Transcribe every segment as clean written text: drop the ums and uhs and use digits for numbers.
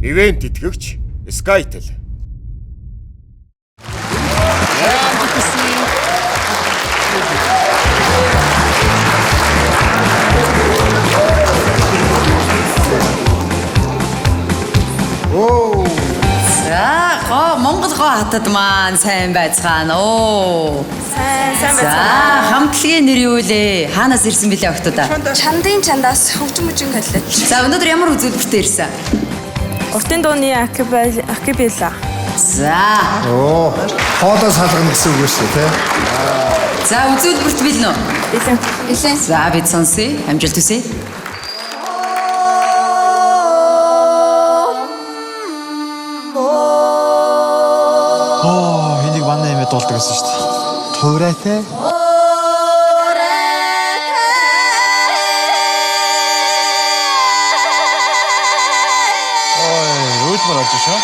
Ивент итгэгч Skytel. За, Монгол гоо хатад маань сайн байцгаана. Оо. Сайн За, байна. хамтлагийн нэр юу вэ? Хаанаас ирсэн бэлээ охтуудаа? Чандын чандаас хөгжим мужийн коллеж. За, өнөөдөр ямар үзүүлбэртээ ирсэн? Уртын дууны акапелла. За. Оо, хоолоо салгана гэсэн үг шүү дээ, За, үзүүлбэрт билнэ үү? Илэн. За, бид сонсъё. Амжилт хүсье. Энийг манай эмээ дуулдаг гэсэн шүү дээ. Туурайтай. Өөд мөр олж шүү.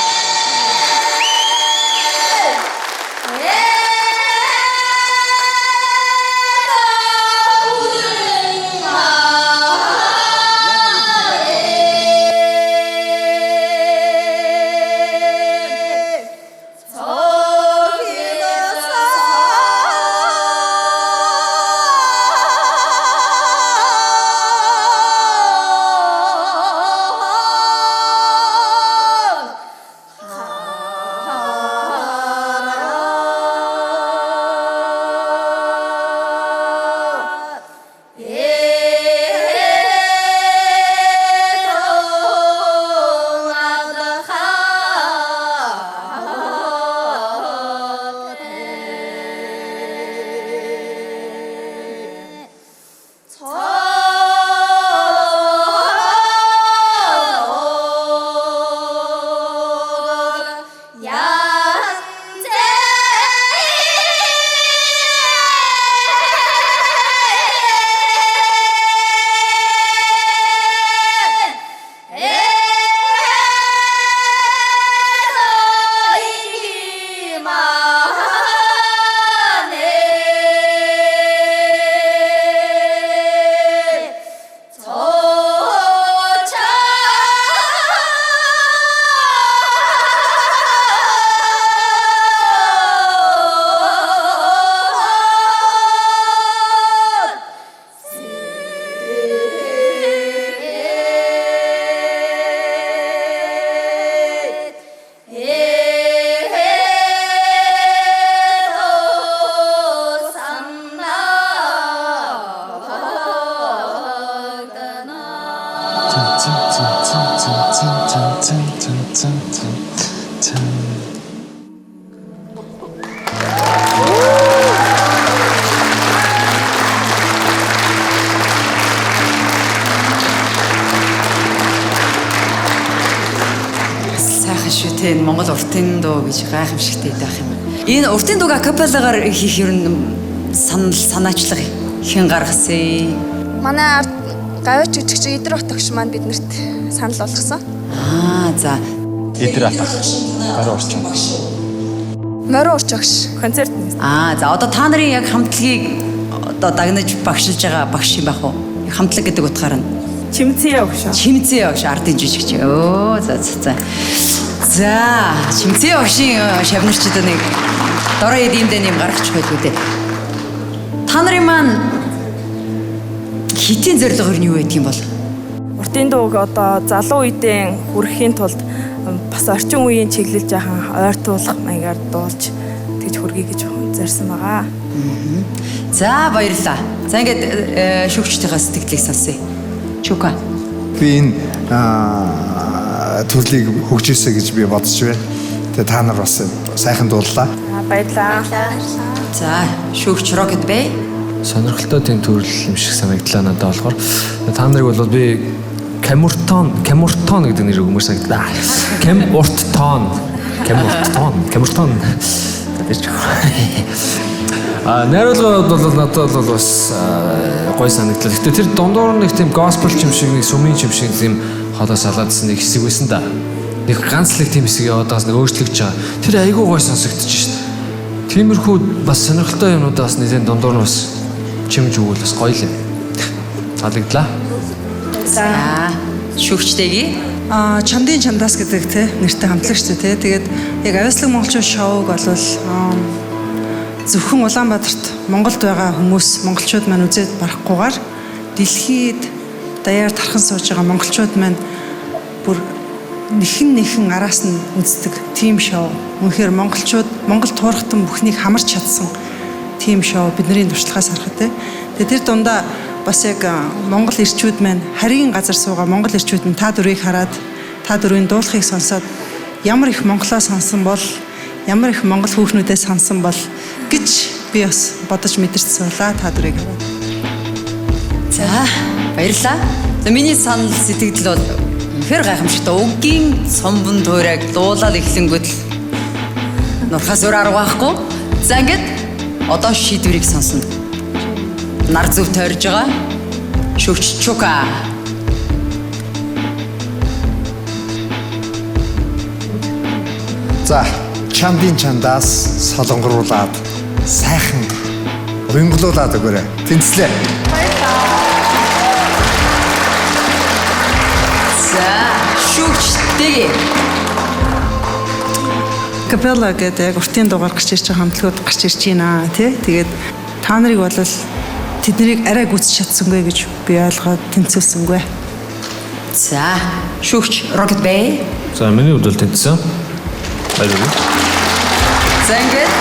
Сайхан шүү те. Монгол уртын дуу гэж гайхамшигтай байх юм. Энэ уртын дууг акапеллагаар хийх ер нь санаачлага хэн гаргасан? Манай ард гавьч үжигч Идэр Отогш маань биднэрт санал болгосон. За. Идэр атах. Гараа орчин. Морин урчагш концерт. За одоо та нарын яг хамтлагийг одоо дагнаж багшилж байгаа багш юм байх уу? Хамтлаг гэдэг утгаар нь Чимцээ өгш. Чимцээ огш ардын жижигч. Оо за. За, Чимцээ огшийн шавнарчд нэг дороо эдиймдээ нэм гаргачих байлгүй дээ. Та нарын маань хитийн зорилго юу байдг юм бол? Уртын дууг одоо залуу үедээ хүрэхийн тулд бас орчин үеийн чиглэлж яхан ойртуулах маягаар дуулж тэгж хүргэе гэж зорьсон байгаа. За баярлалаа. За ингээд шүүгчдийнхээ сэтгэлийг сонсъё. Чука. Би энэ төрлийг хөгжөөсэй гэж би бодож байна. Тэгээ та нар бас сайхан дууллаа. Баярлалаа. За, шүүгч Rocket Bay. Сонирхолтой тийм төрөл юм шиг санагдлаа надад болохоор та нарыг бол би Камуртон гэдэг нэр өгмөр санагдлаа. Камуртон. Найруулгууд бол надад бол бас гой санагдлаа. Гэтэ тэр дундуур нэг тийм gospel юм шиг нэг сүмийн юм шиг тийм хоолой салаадсан нэг хэсэг байсан да. Нэг ганц л тийм хэсэг яваадаас нэг өөрчлөгдөж байгаа. Тэр айгүй гой сонсогдож шít. Тиймэрхүү бас сонирхолтой юмнуудаас нэгэн дундуур нь бас чимж өгвөл бас гоё л юм. Таалагдлаа. За шүүгчтэйгээ. Чандын чандаас гэдэг те нэртэй хамтлаг шүү дээ те. Тэгээд яг авиаслаг монголчууд шоуг бол зөвхөн Улаанбаатарт Монголд байгаа хүмүүс монголчууд маань үзээд барахгүйгээр дэлхийд даяар тархан сууж байгаа монголчууд маань бүр нэхэн араас нь үздэг тим шоу. Үнэхээр монголчууд Монгол туурхтан бүхнийг хамарч чадсан тим шоу бидний туршлагаас харахад те. Тэгээд тэр дундаа бас яг Монгол ирчүүд маань харийн газар суугаа Монгол ирчүүд нь та дөрвийг хараад та дөрвийн дуулахыг сонсоод ямар их монголоо сонсон бол ямар их монгол хүүхнүүдээ сонсон бол гэж би бас бодож мэдэрч суулаа та дөрвийг хараад. За баярлалаа. За миний санал сэтгэл бол үнэхээр гайхамшигтай. Өгийн цомбон туурайг дуулаад эхлэнгүүт л нурхаас өөр арга байхгүй. За ингээд одоо шийдвэрийг сонсно. Нар зүв тойрж байгаа. Шүвч чука. За, чандын чандаас солонгоруулаад сайхан уянгуулад өгөөрэй. Тэнцлээ. За, шүвчтэй. Капелла гэдэг яг уртын дугаар гарч ирж байгаа хамтлагууд гарч ирж байна тий. Тэгээд та нарыг бол тэднийг арай гүйцэж чадсангүй гэж би ойлгоод тэнцүүлсэнгүй. За, шүвч Rocket Bay. За миний хувьд бол тэнцсэн. Баярлалаа. За ингээд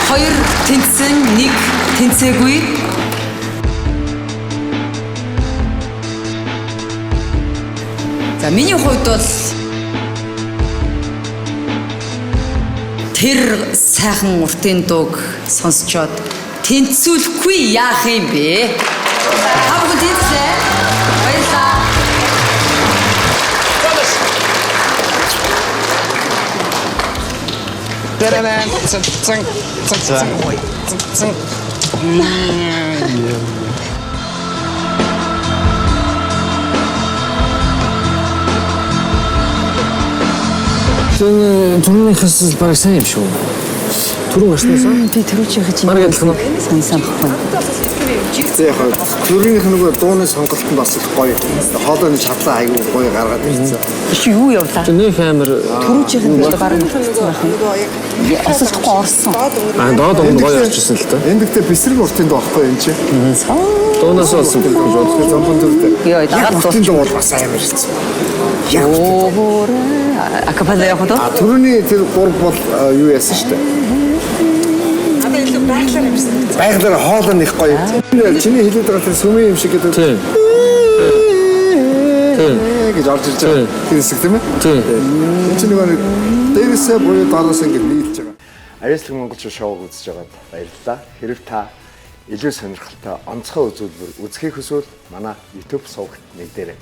2 тэнцсэн, 1 тэнцээгүй. За миний хувьд бол тэр сайхан уртын дууг сонсчоод тэнцүүлэхгүй яах юм бэ? Та бүхэн тэнцлээ. Баярлалаа. Түрүүнийхээс баг сайн юм шүү. Түрүү гарснаас Би төрүүчийнхээ чинь Маргааш адилхан уу? сансан баггүй. За яг төрийнх нөгөө дууны сонголт нь бас их гоё. Хоолойны чадлаа аягүй гоё гаргаад ирсэн. Чи юу явлаа? нэг амар Төрүүчийнх нь бараг болсон байх юм. Осолдохгүй орсон. доод өмнө гоё орчихсон л та. Энд гэхдээ бисрэг уртын дуу байхгүй юм чи. Дуунаас болсон гэх юм шүү. Зомбон төртэй. Йоо, дагаад уртын дуу бол бас амар ирсэн. Оо, акапелла явах уу? Төрөний тэр гурав бол юу яасан шүү дээ. Байгалаар хоолой их гоё. Чиний хэлээд байгаа тэр сүмийн юм шиг гэдэг. Тийм. Гэж орж ирж байгаа. Тэр хэсэг тийм ээ? Тийм. Энд чинь нэг дээрээсээ буюу доороос ингэ нийлж байгаа. Авиаслаг монголчууд шоуг үзэж байгаад баярлалаа. Хэрв та илүү сонирхолтой онцгой үзүүлбэр үзэхийг хүсвэл манай YouTube сувагт нэгдээрэй.